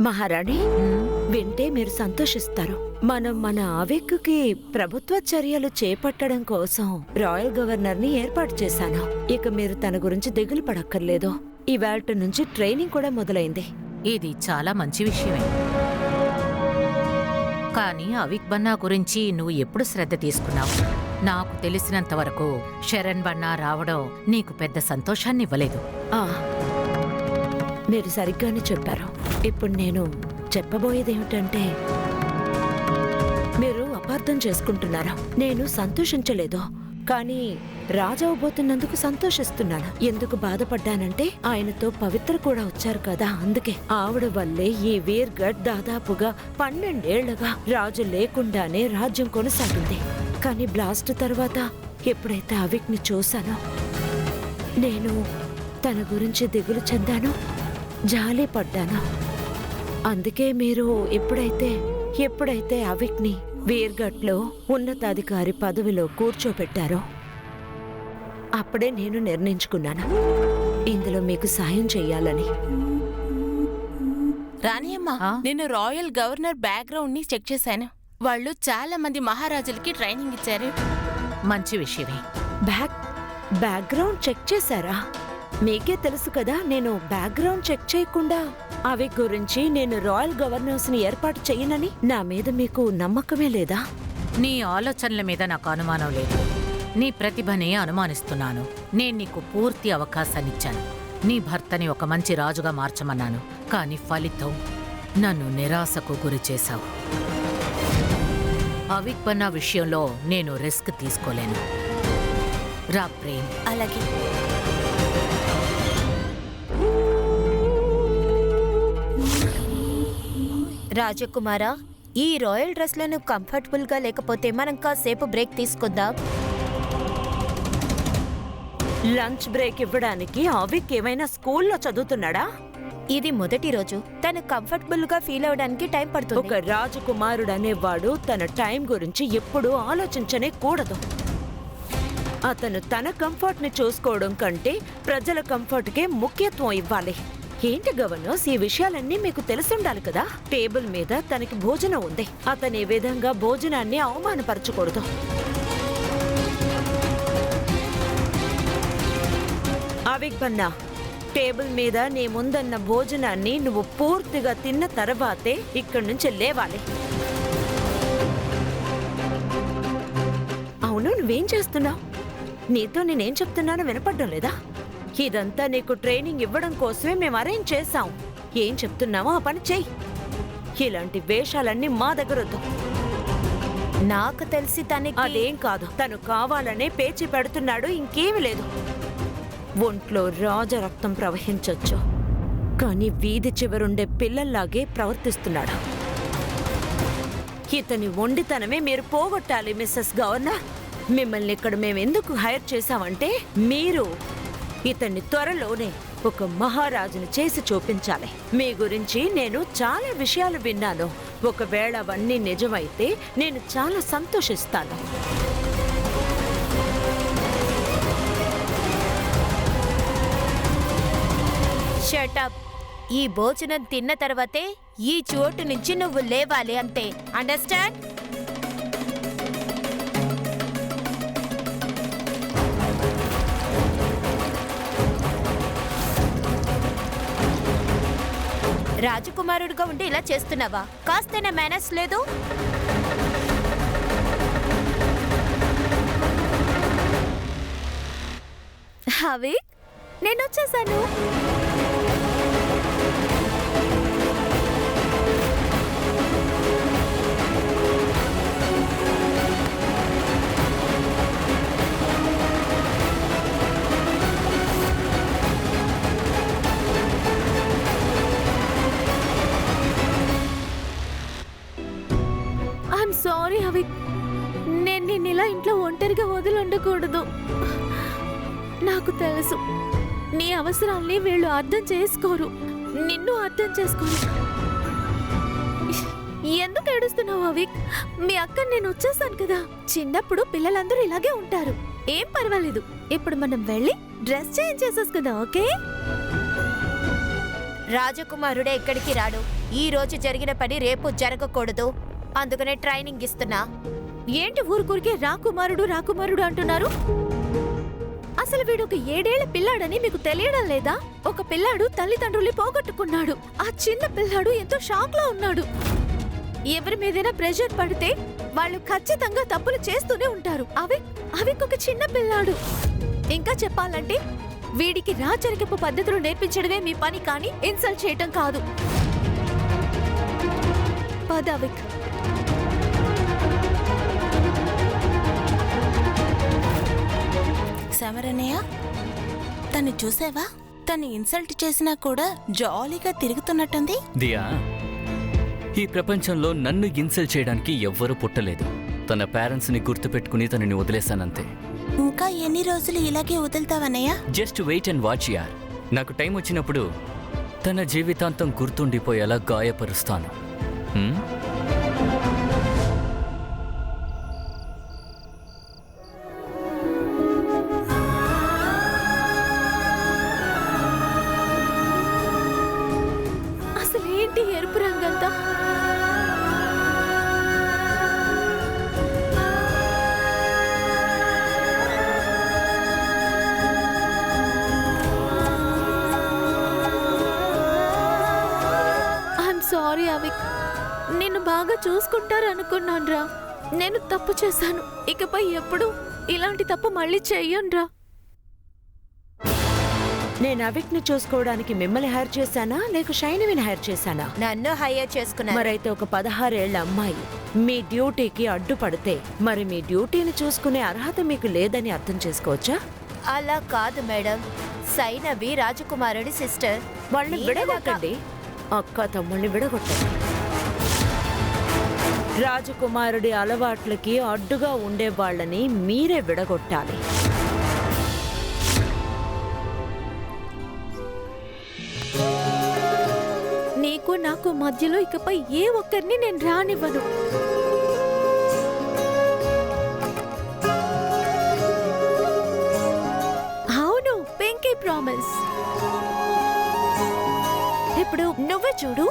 మహారాణి, వింటే మీరు సంతోషిస్తారు. మనం మన ఆవేక్కుకి ప్రభుత్వ చర్యలు చేపట్టడం కోసం రాయల్ గవర్నర్ ని ఏర్పాటు చేశాను. ఇక మీరు తన గురించి దిగులు పడక్కర్లేదు. ఇవాల్టి నుంచి ట్రైనింగ్ కూడా మొదలైంది. ఇది చాలా మంచి విషయమే. కానీ అవిక్ బన్నా గురించి నువ్వు ఎప్పుడు శ్రద్ధ తీసుకున్నావు? నాకు తెలిసినంత వరకు శరణ్ బన్నా రావడం నీకు పెద్ద సంతోషాన్ని ఇవ్వలేదు. మీరు సరిగ్గానే చెప్పారు. ఇప్పుడు నేను చెప్పబోయేదేమిటంటే, మీరు అపార్థం చేసుకుంటున్నారా? నేను సంతోషించలేదు, కానీ రాజవబోతున్నందుకు సంతోషిస్తున్నాను. ఎందుకు బాధపడ్డానంటే, ఆయనతో పవిత్ర కూడా వచ్చారు కదా, అందుకే. ఆవిడ వల్లే ఈ వీర్గఢ్ దాదాపుగా 12 ఏళ్లుగా రాజు లేకుండానే రాజ్యం కొనసాగింది. కానీ బ్లాస్ట్ తర్వాత ఎప్పుడైతే అవిక్ ని చూశానో, నేను తన గురించి దిగులు చెందాను, జాలి పడ్డాను. అందుకే మీరు ఎప్పుడైతే అవిక్ ని వీర్గఢ్లో ఉన్నతాధికారి పదవిలో కూర్చోపెట్టారో అప్పుడే నేను నిర్ణయించుకున్నాను ఇందులో మీకు సాయం చెయ్యాలని. రాణియమ్మ, నేను రాయల్ గవర్నర్ బ్యాక్గ్రౌండ్ ని చెక్ చేశాను. వాళ్ళు చాలా మంది మహారాజులకి ట్రైనింగ్ ఇచ్చారు. మంచి విషయమే. బ్యాక్గ్రౌండ్ చెక్ చేశారా? మీకే తెలుసు కదా, నేను బ్యాక్గ్రౌండ్ చెక్ చేయకుండా అవి గురించి నేను రాయల్ గవర్నర్స్ ని ఏర్పాటు చెయ్యనని. నా మీద మీకు నమ్మకమే లేదా? నీ ఆలోచనల మీద నాకు అనుమానం లేదు. నీ ప్రతిభని అనుమానిస్తున్నాను. నేను నీకు పూర్తి అవకాశాన్నిచ్చాను. నీ భర్తని ఒక మంచి రాజుగా మార్చమన్నాను, కానీ ఫలితం నన్ను నిరాశకు గురి చేశావు. అవిక్ బన్నా విషయంలో నేను రిస్క్ తీసుకోలేను. రా ప్రేమ్. అలాగే. రాజకుమారా, ఈ రాయల్ డ్రెస్ లో నువ్వు కంఫర్టబుల్ గా లేకపోతే మనం కాసేపు బ్రేక్ తీసుకుందాం. లంచ్ బ్రేక్ ఇవ్వడానికి అవిక్ ఏమైనా స్కూల్లో చదువుతున్నాడా? ఇది మొదటి రోజు. తను కంఫర్టబుల్ గా ఫీల్ అవడానికి టైం పడుతుంది. ఒక రాజకుమారుడు అనేవాడు తన టైం గురించి ఎప్పుడూ ఆలోచించనే కూడదు. అతను తన కంఫర్ట్ ని చూసుకోవడం కంటే ప్రజల కంఫర్ట్ కే ముఖ్యత్వం ఇవ్వాలి. ఏంటి గవర్నర్స్, ఈ విషయాలన్నీ మీకు తెలుసుండాలి కదా. టేబుల్ మీద తనకి భోజనం ఉంది. అతని విధంగా భోజనాన్ని అవమానపరచకూడదు. అవిక్ బన్నా, టేబుల్ మీద నీ ముందన్న భోజనాన్ని నువ్వు పూర్తిగా తిన్న తర్వాతే ఇక్కడి నుంచి లేవాలి. అవును, నువ్వేం చేస్తున్నావు? నీతో నేనేం చెప్తున్నానో వినపడ్డం లేదా? ఇదంతా నీకు ట్రైనింగ్ ఇవ్వడం కోసమే మేము అరేంజ్ చేశాం. ఏం చెప్తున్నావో ఆ పని చెయ్యి. ఇలాంటి వేషాలన్నీ మా దగ్గర వద్దు. నాకు తెలిసి తనకి అదేం కాదు. తను కావాలనే పేచి పెడుతున్నాడు, ఇంకేమీ లేదు. ఒంట్లో రాజరక్తం ప్రవహించొచ్చు, కానీ వీధి చివరుండే పిల్లల్లాగే ప్రవర్తిస్తున్నాడు. ఇతని ఒండితనమే మీరు పోగొట్టాలి మిస్సెస్ గవర్నర్. మిమ్మల్ని ఇక్కడ మేమెందుకు హైర్ చేశామంటే, మీరు ఇతన్ని త్వరలోనే ఒక మహారాజును చేసి చూపించాలి. మీ గురించి నేను చాలా విషయాలు విన్నాను. ఒకవేళ అవన్నీ నిజమైతే నేను చాలా సంతోషిస్తాను. షటప్. ఈ భోజనం తిన్న తర్వాతే ఈ చోటు నుంచి నువ్వు లేవాలి, అంతే. అండర్స్టాండ్? రాజకుమారుడిగా ఉండి ఇలా చేస్తున్నావా? కాస్తైనా మేనర్స్ లేదు? అవి నేను వచ్చేసాను. I'm sorry Avik. నేను నిన్ను ఇలా ఇంట్లో ఒంటరిగా వదిలి ఉండకూడదు. నాకు తెలుసు నీ అవసరాల్ని వీళ్ళు అర్థం చేసుకోరు, నిన్ను అర్థం చేసుకోరు. ఎందుకు ఏడుస్తున్నావు అవిక్? మీ అక్క నేను వచ్చేసాను కదా. చిన్నప్పుడు పిల్లలందరూ ఇలాగే ఉంటారు, ఏం పర్వాలేదు. ఇప్పుడు మనం వెళ్ళి డ్రెస్ చేంజ్ చేసేసుకుందాం, ఓకే? రాజకుమారుడే ఎక్కడికి రాడు. ఈ రోజు జరిగిన పని రేపు జరగకూడదు. అందుకనే ట్రైనింగ్ ఇస్తున్నా. ఏంటి ఊరుకూరికే రాకుమారుడు అంటున్నారు? అసలు వీడు ఒక 7 ఏళ్ల పిల్లాడని మీకు తెలియడం లేదా? ఒక పిల్లాడు తల్లిదండ్రుల్ని పోగొట్టుకున్నాడు. ఆ చిన్న పిల్లాడు ఎంతో షాక్ లో ఉన్నాడు. ఎవరి మీదైనా ప్రెషర్ పడితే వాళ్ళు ఖచ్చితంగా తప్పులు చేస్తూనే ఉంటారు. అవి ఒక చిన్న పిల్లాడు. ఇంకా చెప్పాలంటే వీడికి రాచరికపు పద్ధతులు నేర్పించడమే మీ పని, కానీ ఇన్సల్ట్ చేయటం కాదు. పదవిక్. సమరన్నయ్య, తను చూసావా? తను ఇన్సల్ట్ చేసినా కూడా జాలీగా తిరుగుతున్నట్టుంది. దియా, ఈ ప్రపంచంలో నన్ను ఇన్సల్ట్ చేయడానికి ఎవ్వరూ పుట్టలేదు. తన పేరెంట్స్ని గుర్తుపెట్టుకుని తనని వదిలేశానంతే. ఇంకా ఎన్ని రోజులు ఇలాగే వదులుతావన్నయ్య? జస్ట్ వెయిట్ అండ్ వాచ్ యార్. నాకు టైం వచ్చినప్పుడు తన జీవితాంతం గుర్తుండిపోయేలా గాయపరుస్తాను. హ్మ్? అసలేంటి ఎరుపు రంగంతా? సారీ అవిక్, నిన్ను బాగా చూసుకుంటారు అనుకున్నాన్రా. నేను తప్పు చేశాను. ఇకపై ఎప్పుడు ఇలాంటి తప్పు మళ్ళీ చెయ్యనురా. నేను అవిక్ ని చూసుకోవడానికి మిమ్మల్ని హైర్ చేశానా లేక షైనివిని హైర్ చేశానా? నన్ను హైర్ చేసుకున్నా. మరైతే ఒక 16 ఏళ్ల అమ్మాయి మీ డ్యూటీకి అడ్డుపడితే మరి మీ డ్యూటీని చూసుకునే అర్హత మీకు లేదని అర్థం చేసుకోవచ్చా? అలా కాదు మేడం. సైనవి రాజకుమారుడి సిస్టర్. వాళ్ళని విడగొట్టండి. అక్క తమ్ముళ్ళని విడగొట్టండి. రాజకుమారుడి అలవాట్లకి అడ్డుగా ఉండే వాళ్ళని మీరే విడగొట్టాలి. నీకు నాకు మధ్యలో ఇకపై ఏ ఒక్కరిని నేను రానివ్వను. అవును, పింకీ ప్రామిస్. ఇప్పుడు నువ్వే చూడు,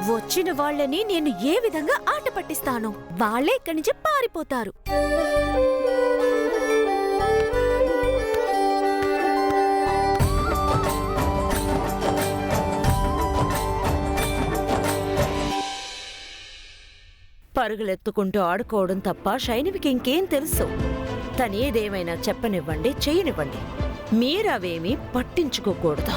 వచ్చిన వాళ్ళని నేను ఏ విధంగా ఆట పట్టిస్తాను. వాళ్ళే ఇక్కడి నుంచి పారిపోతారు. పరుగులెత్తుకుంటూ ఆడుకోవడం తప్ప షైనివికి ఇంకేం తెలుసు? తనేదేమైనా చెప్పనివ్వండి, చేయనివ్వండి. మీరవేమీ పట్టించుకోకూడదు.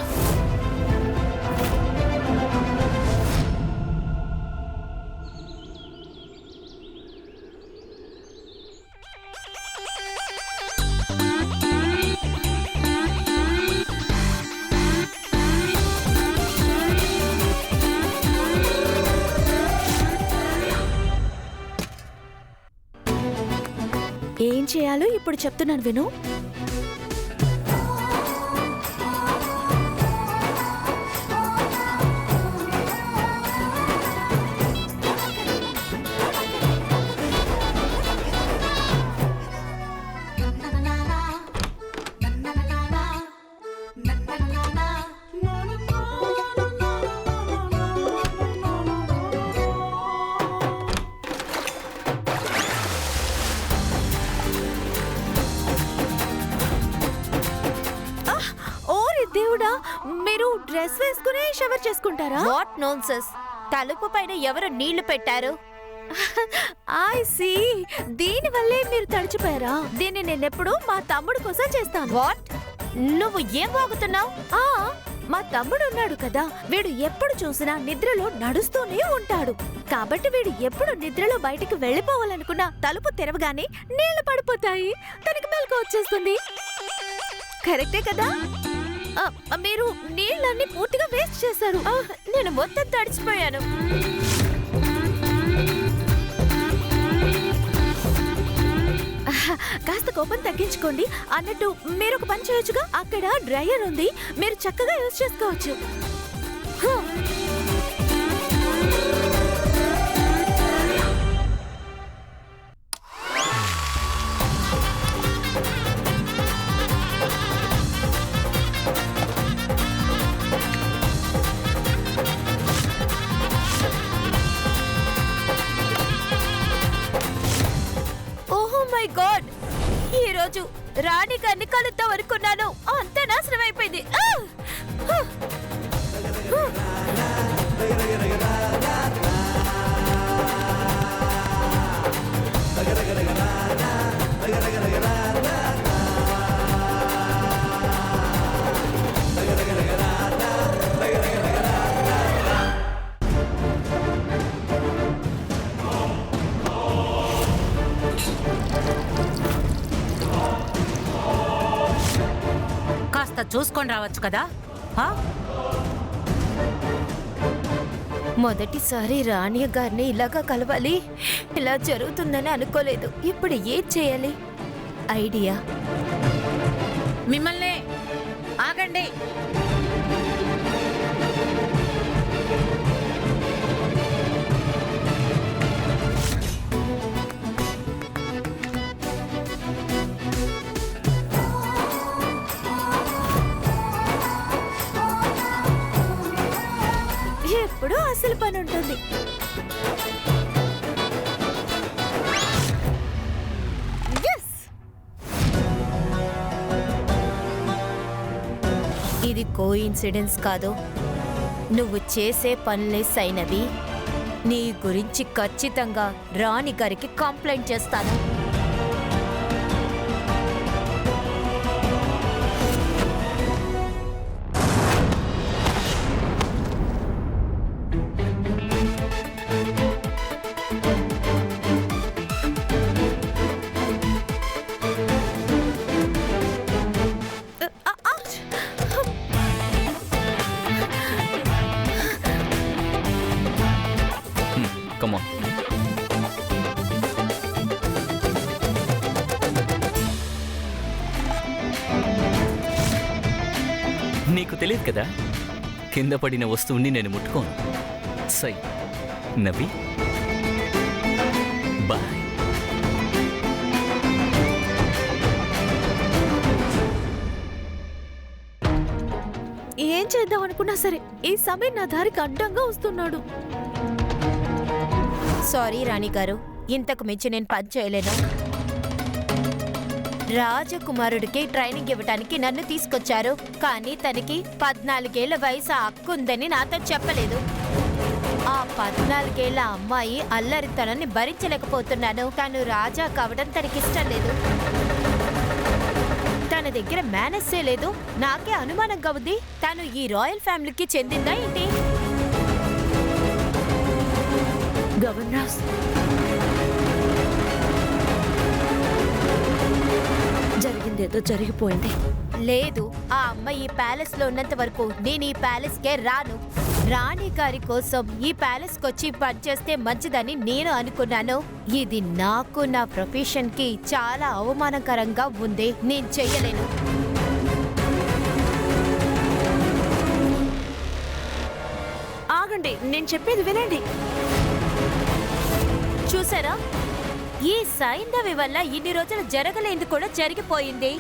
ఏం చేయాలో ఇప్పుడు చెప్తున్నాను విను. దేవుడా, మీరు డ్రెస్ వేసుకునే షవర్ చేసుకుంటారా? What nonsense. తలుపు పైన ఎవరు నీళ్లు పెట్టారు? I see. దీని వల్లే మీరు తడిచిపోయారా? దీన్ని నేనెప్పుడు మా తమ్ముడు కోసం చేస్తాను. వాట్? నువ్వు ఏం వాగుతున్నావు? మా తమ్ముడు ఉన్నాడు కదా, వీడు ఎప్పుడు చూసినా నిద్రలో నడుస్తూనే ఉంటాడు. కాబట్టి వీడు ఎప్పుడు నిద్రలో బయటికి వెళ్ళిపోవాలనుకున్నా తలుపు తెరవగానే నీళ్లు పడిపోతాయి. తనకి మెలకు వచ్చేస్తుంది. కరెక్టే కదా? మీరు నీళ్ళన్ని పూర్తిగా వేస్ట్ చేశారు. నేను మొత్తం తడిచిపోయాను. కాస్త కోపం తగ్గించుకోండి. అన్నట్టు మీరు ఒక పని చేయొచ్చుగా, అక్కడ డ్రైయర్ ఉంది, మీరు చక్కగా యూజ్ చేసుకోవచ్చు. మై గాడ్, ఈ రోజు రాణి గారిని కలుద్దాం అనుకున్నాను, అంతా నాశనం అయిపోయింది. కాస్త చూసుకొని రావచ్చు కదా. మొదటిసారి రాణి గారిని ఇలాగా కలవాలి, ఇలా జరుగుతుందని అనుకోలేదు. ఇప్పుడు ఏం చేయాలి? ఐడియా. మిమ్మల్ని ఆగండి. ఎప్పుడు అసలు పని ఉంటుంది. ఇది కోఇన్సిడెన్స్ కాదు. నువ్వు చేసే పనులే సైనవి. నీ గురించి ఖచ్చితంగా రాణి గారికి కంప్లైంట్ చేస్తాను. Come on. నీకు తెలియదు కదా, కింద పడిన వస్తువుని నేను ముట్టుకోను. సై నవి బాయ్. ఏం చేద్దాం అనుకున్నా సరే ఈ సమయం నా దారికి అడ్డంగా వస్తున్నాడు. సారీ రాణి గారు, ఇంతకు మించి నేను పని చేయలేను. రాజకుమారుడికి ట్రైనింగ్ ఇవ్వడానికి నన్ను తీసుకొచ్చారు, కానీ తనకి 14 ఏళ్ల వయసు హక్కు ఉందని నాతో చెప్పలేదు. ఆ 14 ఏళ్ల అమ్మాయి అల్లరితనాన్ని భరించలేకపోతున్నాను. తను రాజా కావడం తనకిష్టం లేదు. తన దగ్గర మేనస్సే లేదు. నాకే అనుమానంగా ఉంది, తను ఈ రాయల్ ఫ్యామిలీకి చెందిందా ఏంటి? గవర్నర్స్, జరిగిందేదో జరిగిపోయింది. లేదు, ఆ అమ్మాయి ఈ ప్యాలెస్ లో ఉన్నంత వరకు నేను ఈ ప్యాలెస్ కే రాను. రాణి గారి కోసం ఈ ప్యాలెస్ కొచ్చి పనిచేస్తే మంచిదని నేను అనుకున్నాను. ఇది నాకు నా ప్రొఫెషన్ కి చాలా అవమానకరంగా ఉంది. నేను చెయ్యలేను. ఆగండి, నేను చెప్పేది వినండి. చూసారా, ఈ సైంధవి వల్ల ఇన్ని రోజులు జరగలేంది కూడా జరిగిపోయింది.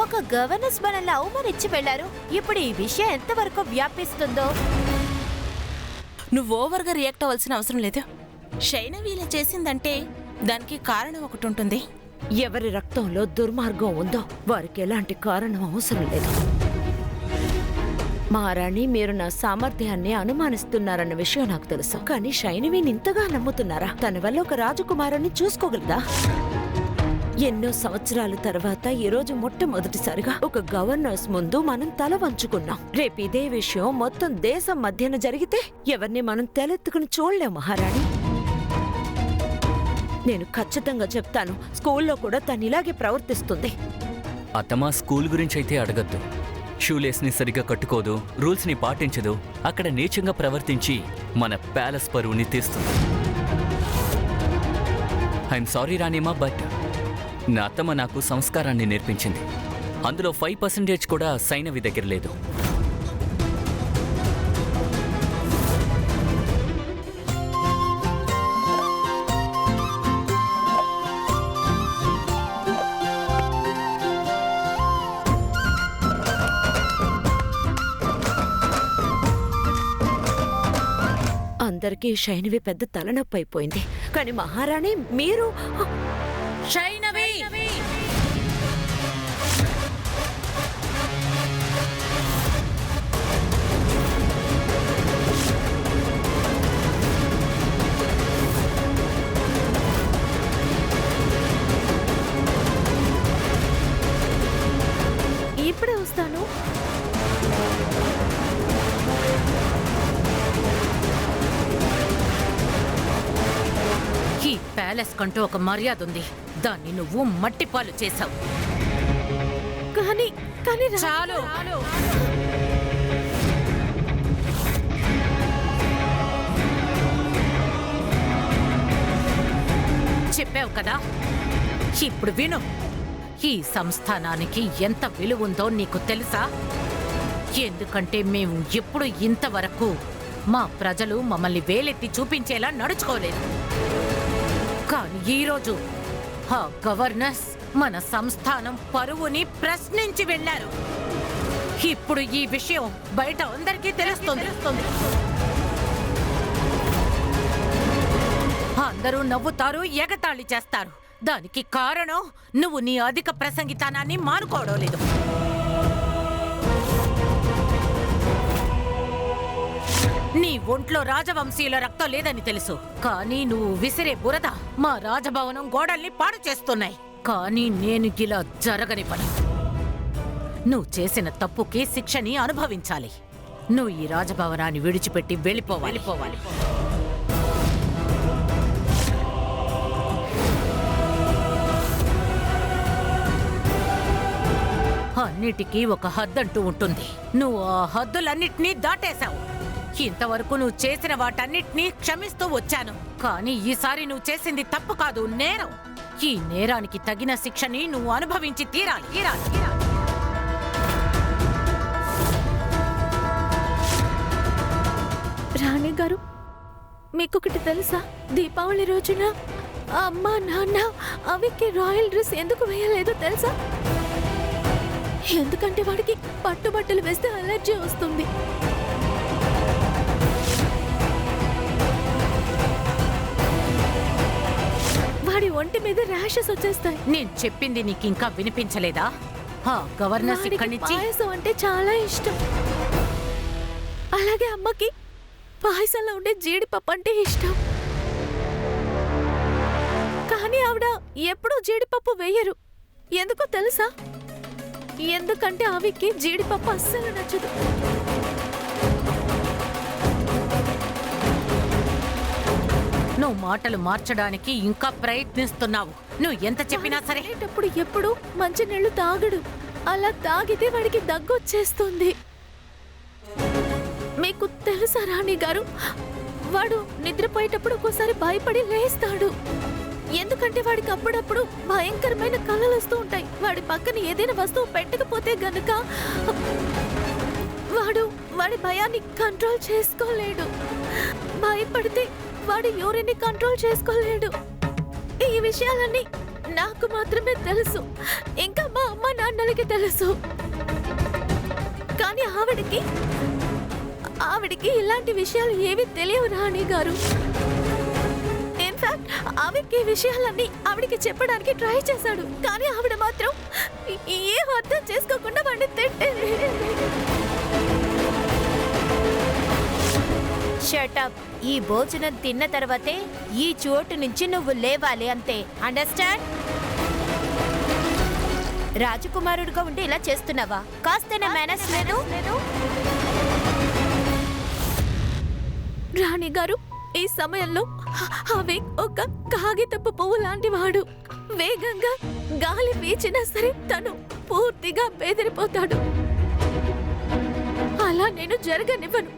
ఒక గవర్నెన్స్ మనల్ని అవమానించి వెళ్లారు. ఇప్పుడు ఈ విషయం ఎంతవరకు వ్యాపిస్తుందో. నువ్వు ఓవర్గా రియాక్ట్ అవ్వాల్సిన అవసరం లేదు. శైనవి ఇలా చేసిందంటే దానికి కారణం ఒకటి ఉంటుంది. ఎవరి రక్తంలో దుర్మార్గం ఉందో వారికి ఎలాంటి కారణం అవసరం లేదు. మహారాణి, మీరు నా సామర్థ్యాన్ని అనుమానిస్తున్నారన్న విషయం నాకు తెలుసు, కానీ శైనవిని ఇంతగా నమ్ముతున్నారా? తన వల్ల ఒక రాజకుమారుని చూసుకోగలదా? ఎన్నో సంవత్సరాల తర్వాత ఈ రోజు మొట్టమొదటిసారిగా ఒక గవర్నర్స్ ముందు మనం తల వంచుకున్నాం. రేపు ఇదే విషయం మొత్తం దేశం మధ్యన జరిగితే ఎవరిని మనం తలెత్తుకుని చూడలేం మహారాణి. నేను ఖచ్చితంగా చెప్తాను, స్కూల్లో కూడా తను ఇలాగే ప్రవర్తిస్తుంది. అత్తమా, స్కూల్ గురించి అయితే అడగద్దు. షూలేస్ని సరిగ్గా కట్టుకోదు, రూల్స్ని పాటించదు, అక్కడ నీచంగా ప్రవర్తించి మన ప్యాలెస్ పరువుని తీస్తుంది. ఐఎమ్ సారీ రాణిమా, బట్ నా అత్తమ్మ నాకు సంస్కారాన్ని నేర్పించింది. అందులో 5% కూడా సైనవి దగ్గర లేదు. అందరికీ శైనవి పెద్ద తలనొప్పి అయిపోయింది. కానీ మహారాణి, మీరు శైనవి! ఇప్పుడే వస్తాను. ఈ ప్యాలెస్ కంటూ ఒక మర్యాద ఉంది. దాన్ని నువ్వు మట్టిపాలు చేశావు. కానీ కానీ చాలు. చెప్పావు కదా, ఇప్పుడు విను. ఈ సంస్థానానికి ఎంత విలువ ఉందో నీకు తెలుసా? ఎందుకంటే మేము ఎప్పుడు ఇంతవరకు మా ప్రజలు మమ్మల్ని వేలెత్తి చూపించేలా నడుచుకోలేదు. కానీ ఈరోజు ఆ గవర్నర్స్ మన సంస్థానం పరువుని ప్రశ్నించి వెళ్లారు. ఇప్పుడు ఈ విషయం బయట అందరికీ తెలుస్తుంది. అందరూ నవ్వుతారు, ఎగతాళి చేస్తారు. దానికి కారణం నువ్వు నీ అధిక ప్రసంగితనాన్ని మానుకోవడం లేదు. నీ ఒంట్లో రాజవంశీయుల రక్తం లేదని తెలుసు, కానీ నువ్వు విసిరే బురద మా రాజభవనం గోడల్ని పాడు చేస్తున్నాయి. కానీ నేను ఇలా జరగనివ్వను. నువ్వు చేసిన తప్పుకి శిక్షని అనుభవించాలి. నువ్వు ఈ రాజభవనాన్ని విడిచిపెట్టి వెళ్ళిపోవాలి. అన్నిటికీ ఒక హద్దంటూ ఉంటుంది. నువ్వు ఆ హద్దులన్నిటినీ దాటేశావు. ఇంతవరకు నువ్వు చేసిన వాటన్నిటినీ క్షమిస్తూ వచ్చాను. కానీ ఈసారి నువ్వు చేసింది తప్పు కాదు, నేరం. ఈ నేరానికి తగిన శిక్షని నువ్వు అనుభవించి తీరాలి. రాణి గారు, మీకొకటి తెలుసా? దీపావళి రోజున అమ్మ నాన్న అవికి రాయల్ డ్రెస్ ఎందుకు వేయలేదో తెలుసా? ఎందుకంటే వాడికి పట్టుబట్టలు వేస్తే అలర్జీ వస్తుంది. వాడి ఒంటి మీద ర్యాషెస్ వచ్చేస్తాయి. నేను చెప్పింది నీకు ఇంకా వినిపించలేదా? గవర్నర్స్ ఇక్కడి నుంచి పాయసం అంటే చాలా ఇష్టం. అలాగే అమ్మకి పాయసంలో ఉండే జీడిపప్పు అంటే ఇష్టం. కానీ ఆవిడ ఎప్పుడూ జీడిపప్పు వేయరు. ఎందుకో తెలుసా? ఎందుకంటే అవికి జీడిపప్పు అస్సలు నచ్చదు. నువ్వు మాటలు మార్చడానికి ఇంకా ప్రయత్నిస్తున్నావు. నువ్వు ఎంత చెప్పినా సరే. అప్పుడు ఎప్పుడు మంచినీళ్లు తాగడు. అలా తాగితే వాడికి దగ్గొచ్చేస్తుంది. మీకు తెలుసా రాణి గారు, వాడు నిద్రపోయేటప్పుడు ఒక్కోసారి భయపడి లేస్తాడు. ఎందుకంటే వాడికి అప్పుడప్పుడు భయంకరమైన కలలు వస్తూ ఉంటాయి. వాడి పక్కన ఏదైనా వస్తువు పెట్టకపోతే గనుక వాడి భయాన్ని కంట్రోల్ చేసుకోలేడు. భయపడితే వాడి యూరిన్ని కంట్రోల్ చేసుకోలేడు. ఈ విషయాలన్నీ నాకు మాత్రమే తెలుసు, ఇంకా మా అమ్మ నాన్నలకి తెలుసు. కానీ ఆవిడికి ఇలాంటి విషయాలు ఏవి తెలియవు రాణి గారు. ఇన్ఫాక్ట్ ఆవిడకి ఈ విషయాలన్నీ ఆవిడికి చెప్పడానికి ట్రై చేశాడు. కానీ ఆవిడ మాత్రం ఏం అర్థం చేసుకోకుండా వాడిని తిట్టేది. షటప్. ఈ భోజనం తిన్న తర్వాతే ఈ చోటు నుంచి నువ్వు లేవాలి, అంతే. అండర్స్టాండ్? రాజకుమారుడిగా ఉండి ఇలా చేస్తున్నావా? కాస్తైనా మేనస్ లేదు? రాణి గారు, ఈ సమయంలో అవి ఒక కాగితపు పువ్వు లాంటి వాడు. వేగంగా గాలి వీచినా సరే తను పూర్తిగా బెదిరిపోతాడు. అలా నేను జరగనివ్వను.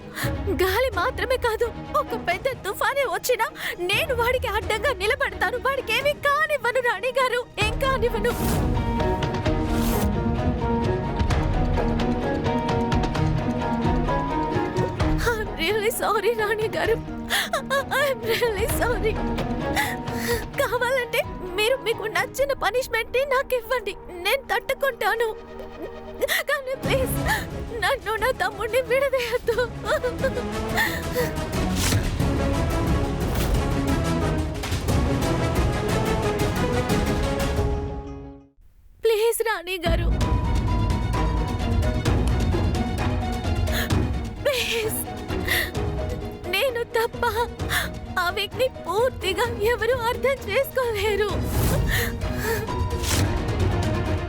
గాలి మాత్రమే కాదు, ఒక పెద్ద తుఫానే వచ్చినా నేను వాడికి అడ్డంగా నిలబడతాను. వాడికి ఏమీ కానివ్వను రాణి గారు, ఏం కానివ్వను. I'm really sorry రాణి గారు. I'm really sorry. కావాలంటే మీరు మీకు నచ్చిన పనిష్మెంట్ నాకు ఇవ్వండి, నేను తట్టుకుంటాను. కానీ ప్లీజ్ నన్ను నా తమ్ముడిని విడదీయద్దు. రాణి గారు. ప్లీజ్, నేను తప్ప ఆ వ్యక్తి పూర్తిగా ఎవరు అర్థం చేసుకోలేరు.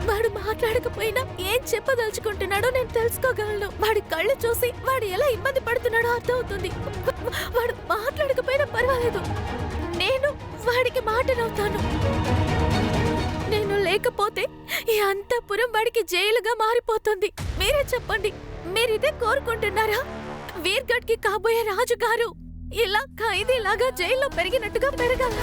వాడు మాట్లాడకపోయినా ఏం చెప్పదలుచుకుంటున్నాడో నేను తెలుసుకోగలను. వాడి కళ్ళు చూసి వాడు ఎలా ఇబ్బంది పడుతున్నాడో అర్థమవుతుంది. వాడు మాట్లాడకపోయినా పర్వాలేదు, నేను వాడికి మాటనవుతాను. నేను లేకపోతే ఈ అంతఃపురం వాడికి జైలుగా మారిపోతుంది. మీరే చెప్పండి, మీరిదే కోరుకుంటున్నారా? వీర్గఢ్ కి కాబోయే రాజుగారు ఇలా ఖైదీలాగా జైల్లో పెరిగినట్టుగా పెరగాలి.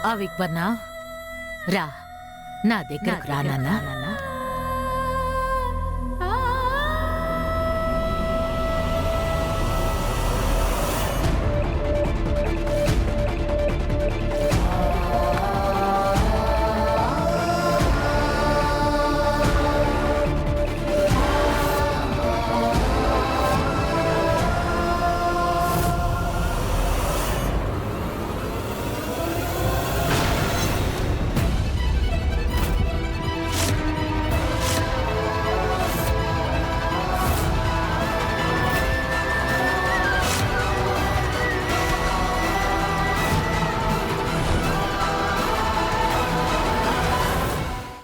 అవిక్బన్నా రా, నా దగ్గరకు రా నాన్న.